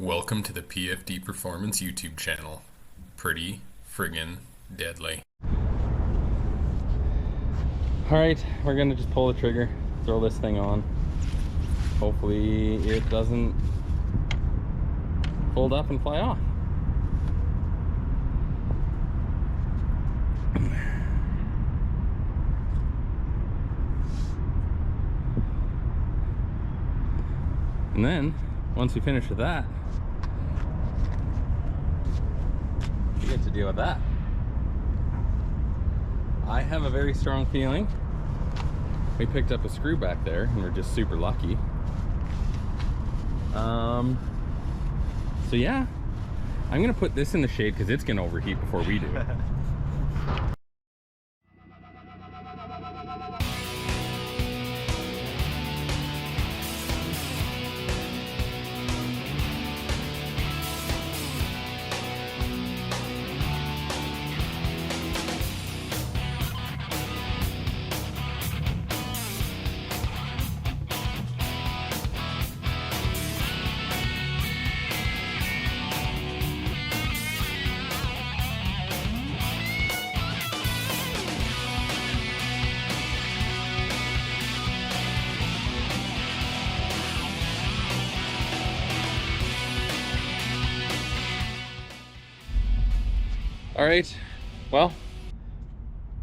Welcome to the PFD Performance YouTube channel. Pretty friggin' deadly. Alright, we're gonna just pull the trigger, throw this thing on. Hopefully it doesn't fold up and fly off. And then, once we finish with that, we get to deal with that. I have a very strong feeling we picked up a screw back there and we're just super lucky. So yeah, I'm gonna put this in the shade because it's gonna overheat before we do. All right, well,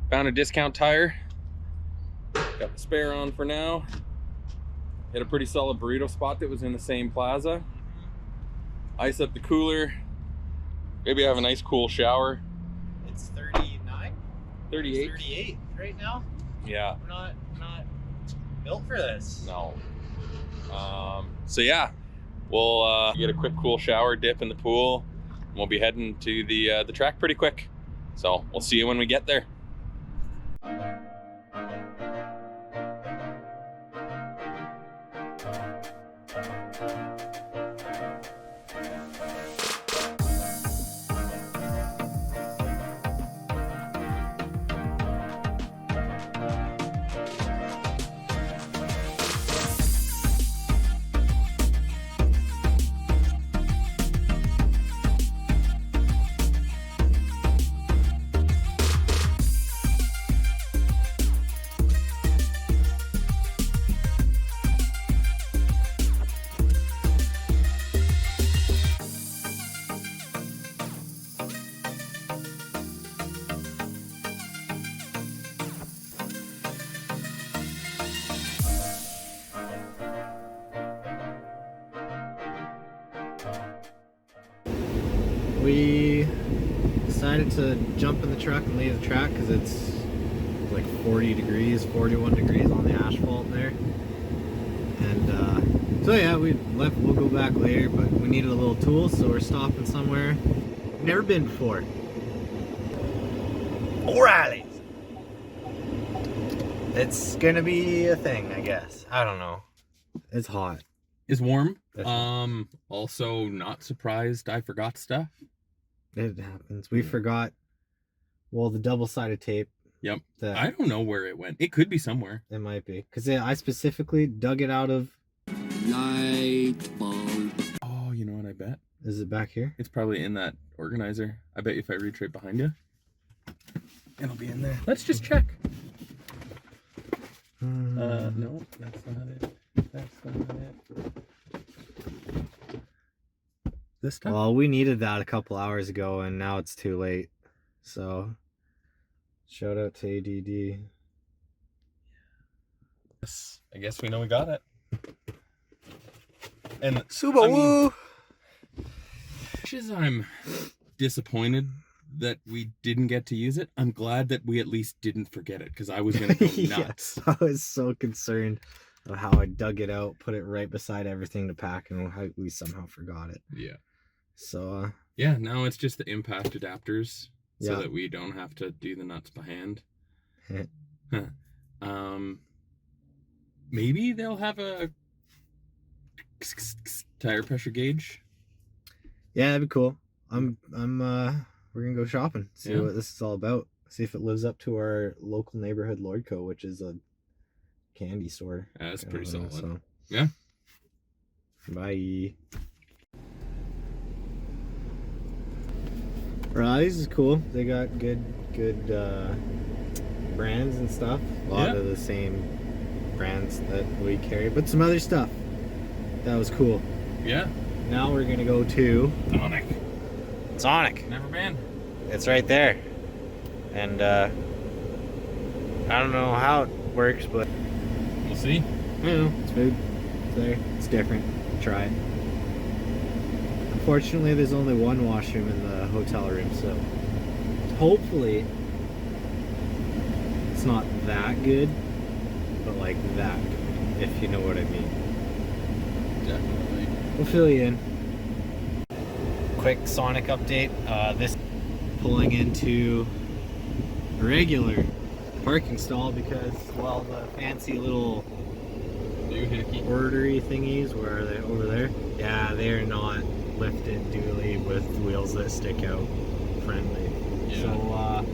found a discount tire. Got the spare on for now. Hit a pretty solid burrito spot that was in the same plaza. Ice up the cooler. Maybe have a nice cool shower. It's 39? 38. 38 right now? Yeah. We're not built for this. No. So yeah, we'll get a quick cool shower, dip in the pool. We'll be heading to the track pretty quick. So we'll see you when we get there. We decided to jump in the truck and leave the track because it's like 40 degrees, 41 degrees on the asphalt there. And so yeah, we'll go back later, but we needed a little tool, so we're stopping somewhere. We've never been before. O'Reilly's. It's gonna be a thing, I guess. I don't know. It's hot. It's warm. That's right. Also not surprised I forgot stuff. It happens. We forgot, well, the double-sided tape. Yep. That I don't know where it went. It could be somewhere. it might be. Because I specifically dug it out of... Light bulb. Oh, you know what I bet? Is it back here? It's probably in that organizer. I bet you if I reach right behind you, it'll be in there. Let's just check. No, that's not it. That's not it. This time? Well, we needed that a couple hours ago, and now it's too late. So, shout out to ADD. Yes, I guess we know we got it. And Subaru! I'm disappointed that we didn't get to use it. I'm glad that we at least didn't forget it, because I was going to go nuts. Yes, I was so concerned of how I dug it out, put it right beside everything to pack, and how we somehow forgot it. Yeah. So, yeah, now it's just the impact adapters so yeah. that we don't have to do the nuts by hand. Maybe they'll have a tire pressure gauge. Yeah, that'd be cool. we're gonna go shopping, see what this is all about. See if it lives up to our local neighborhood Lordco, which is a candy store. That's pretty solid. So. Yeah. Bye. Rise is cool. They got good brands and stuff. A lot of the same brands that we carry, but some other stuff that was cool. Yeah. Now we're gonna go to Sonic. Never been. It's right there, and I don't know how it works, but We'll see. you know, it's food. It's there. It's different. Try it. Unfortunately, there's only one washroom in the hotel room, so hopefully it's not that good, but like that good, if you know what I mean. Definitely. We'll fill you in. Quick Sonic update. This pulling into a regular parking stall because, well, the fancy little ordery thingies, where are they? Over there? Yeah, they are not lifted dually with wheels that stick out friendly. Yeah. So,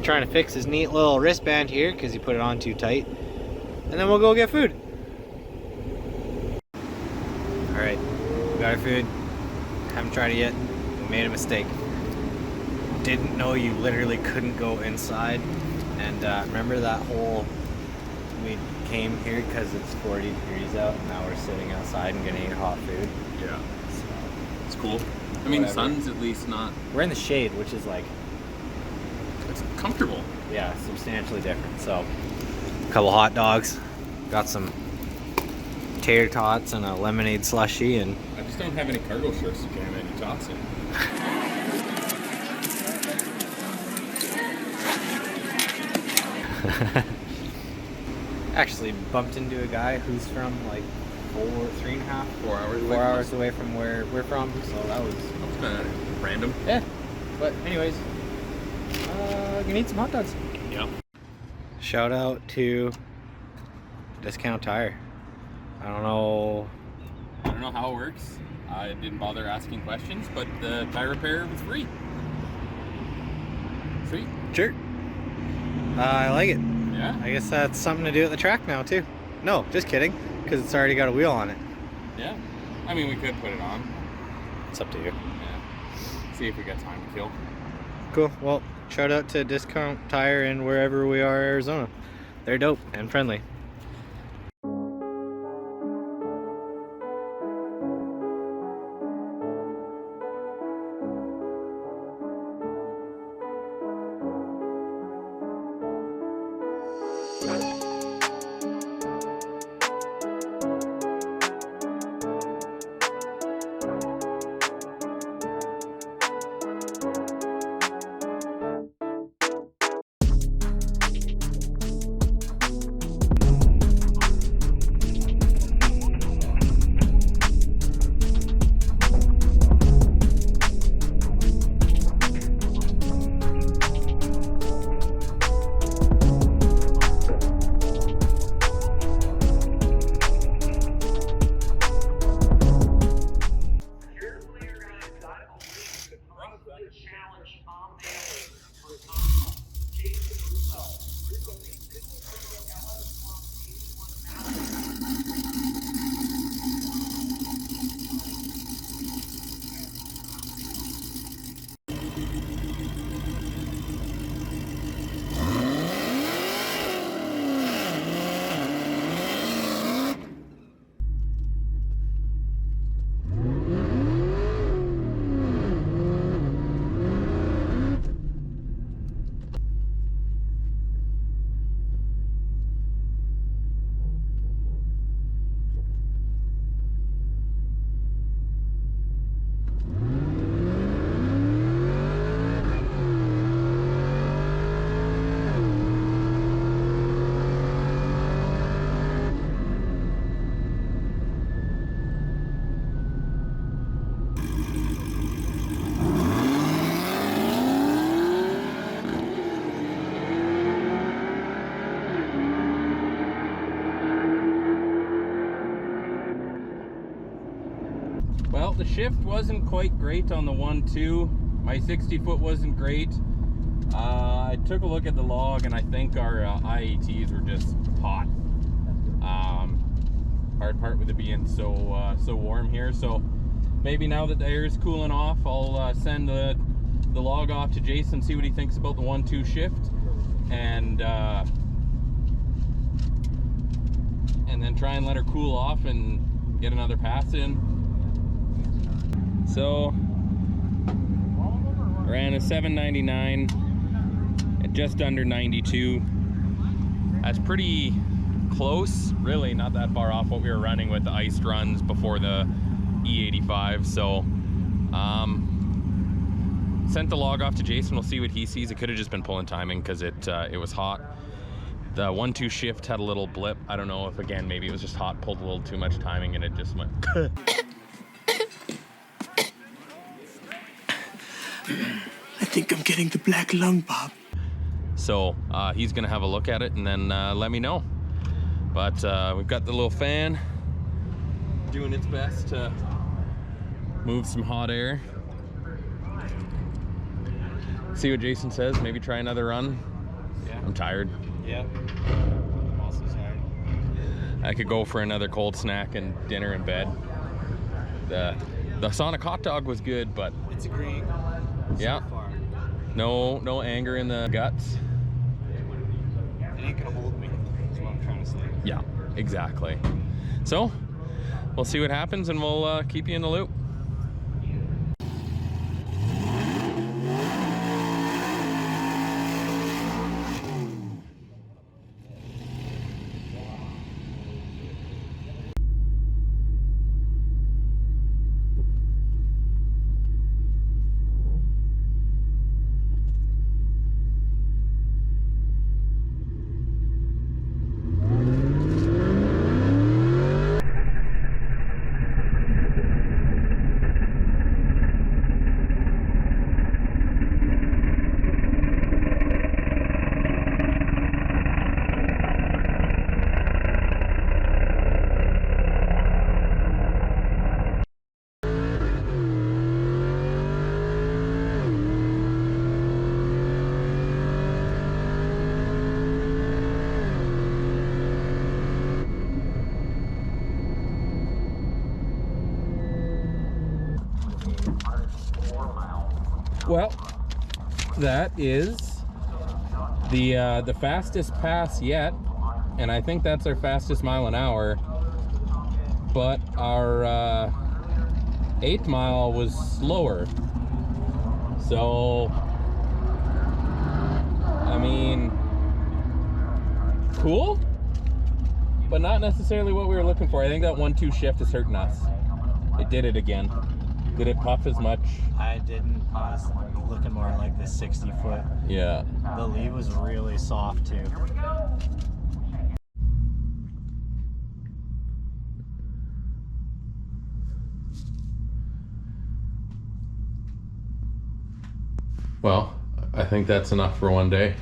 trying to fix his neat little wristband here because he put it on too tight. And then we'll go get food. Alright, we got our food. Haven't tried it yet. We made a mistake. Didn't know you literally couldn't go inside. And remember that whole, we came here because it's 40 degrees out, and now we're sitting outside and gonna eat hot food. Yeah. So, It's cool. I mean, Whatever. sun's at least not. we're in the shade, which is like, It's comfortable. yeah, substantially different. So, a couple hot dogs, got some tater tots and a lemonade slushie, and I just don't have any cargo shorts to jam any tots in. actually bumped into a guy who's from like 3.5, 4 hours away. 4 hours away from where we're from. So that was Kind of random. yeah. But anyways, you need some hot dogs. Yeah. Shout out to Discount Tire. I don't know. I don't know how it works. I didn't bother asking questions, but the tire repair was free. Sweet. Sure. I like it. Yeah. I guess that's something to do at the track now too. No, just kidding, because it's already got a wheel on it. Yeah. I mean, we could put it on. It's up to you. Yeah. See if we got time to kill. Cool. Well, shout out to Discount Tire in wherever we are, Arizona. They're dope and friendly. Well, the shift wasn't quite great on the 1-2. My 60-foot wasn't great. I took a look at the log, and I think our IATs were just hot. Hard part with it being so warm here. So maybe now that the air is cooling off, I'll send the log off to Jason, see what he thinks about the 1-2 shift, and then try and let her cool off and get another pass in. So ran a 799 at just under 92. That's pretty close, really not that far off what we were running with the iced runs before the E85. So sent the log off to Jason. We'll see what he sees. It could have just been pulling timing because it was hot. The 1-2 shift had a little blip. I don't know if, again, maybe it was just hot, pulled a little too much timing, and it just went. I think I'm getting the black lung, Bob. So he's gonna have a look at it and then let me know. But we've got the little fan doing its best to move some hot air. See what Jason says. Maybe try another run. Yeah. I'm tired. Yeah. I'm also tired. I could go for another cold snack and dinner in bed. The Sonic hot dog was good, but It's agreeing. yeah, So far. no anger in the guts. It ain't gonna hold me, is what I'm trying to say. Yeah, exactly. So we'll see what happens, and we'll keep you in the loop. Well, that is the fastest pass yet, and I think that's our fastest mile an hour. But our 8th mile was slower. So, I mean, cool, but not necessarily what we were looking for. I think that 1-2 shift is hurting us. It did it again. Did it puff as much? I didn't. I was looking more like the 60 foot. Yeah. The lead was really soft too. Well, I think that's enough for one day.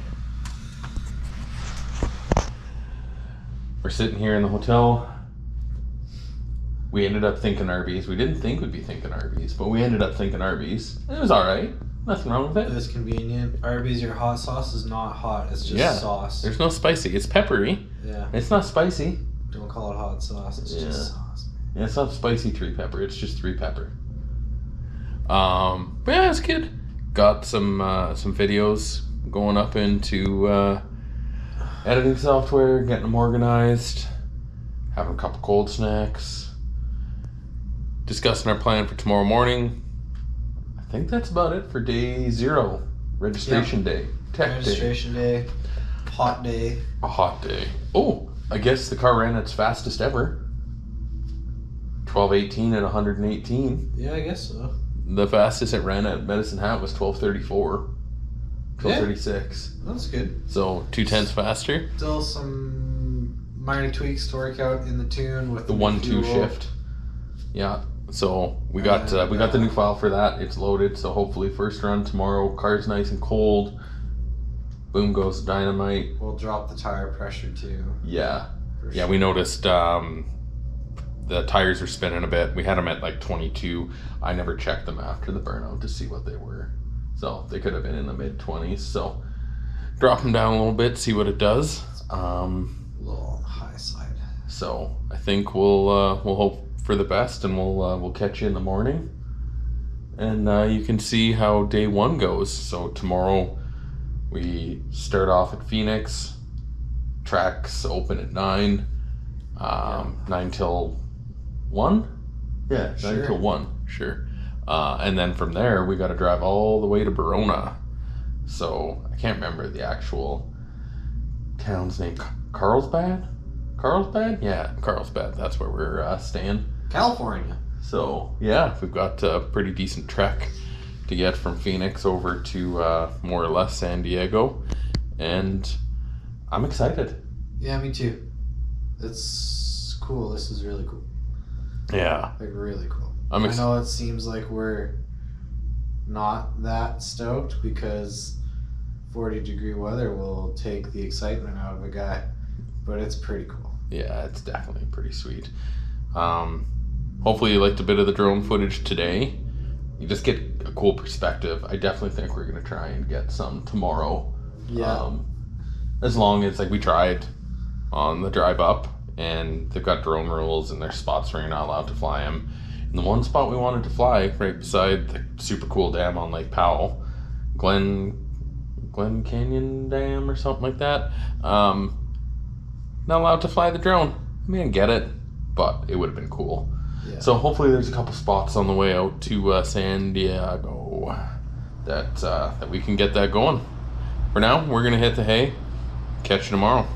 We're sitting here in the hotel. We ended up thinking Arby's. We didn't think we'd be thinking Arby's, but we ended up thinking Arby's. It was all right. Nothing wrong with it. It's convenient. Arby's, your hot sauce is not hot. It's just sauce. There's no spicy. It's peppery. Yeah. It's not spicy. Don't call it hot sauce. It's just sauce. Yeah, it's not spicy 3 pepper. It's just 3 pepper. But yeah, it's good. Got some videos going up into editing software, getting them organized, having a couple cold snacks, discussing our plan for tomorrow morning. I think that's about it for day 0, registration day, tech Registration day. Hot day. A hot day. Oh, I guess the car ran its fastest ever. 12:18 at 118. Yeah, I guess so. The fastest it ran at Medicine Hat was 12:34. 12:36. That's good. So 0.2 faster. Still some minor tweaks to work out in the tune with The new 1-2 fuel. shift. Yeah. So we got the new file for that. It's loaded. So hopefully first run tomorrow. Car's nice and cold. Boom goes dynamite. We'll drop the tire pressure too. Yeah. for Yeah. sure. We noticed the tires were spinning a bit. We had them at like 22. I never checked them after the burnout to see what they were. So they could have been in the mid-20s. So drop them down a little bit, see what it does. A little on the high side. So I think we'll hope for the best, and we'll catch you in the morning. And you can see how day 1 goes. So tomorrow we start off at Phoenix. Tracks open at 9. 9 till 1? Yeah, 9 till 1, sure. And then from there, we got to drive all the way to Verona. So I can't remember the actual town's name. Carlsbad? Carlsbad? Yeah, Carlsbad. That's where we're staying. California. So yeah, we've got a pretty decent trek to get from Phoenix over to more or less San Diego. And I'm excited. Yeah, me too. It's cool. This is really cool. Yeah. Like, really cool. I I'm know it seems like we're not that stoked because 40-degree weather will take the excitement out of a guy, but it's pretty cool. Yeah, it's definitely pretty sweet. Hopefully you liked a bit of the drone footage today. You just get a cool perspective. I definitely think we're going to try and get some tomorrow. Yeah. As long as, like, we tried on the drive up, and they've got drone rules and there's spots where you're not allowed to fly them. And the one spot we wanted to fly, right beside the super cool dam on Lake Powell, Glen Canyon Dam or something like that, not allowed to fly the drone. I mean, I get it, but it would have been cool. Yeah. So hopefully there's a couple spots on the way out to San Diego that we can get that going. For now, we're going to hit the hay. Catch you tomorrow.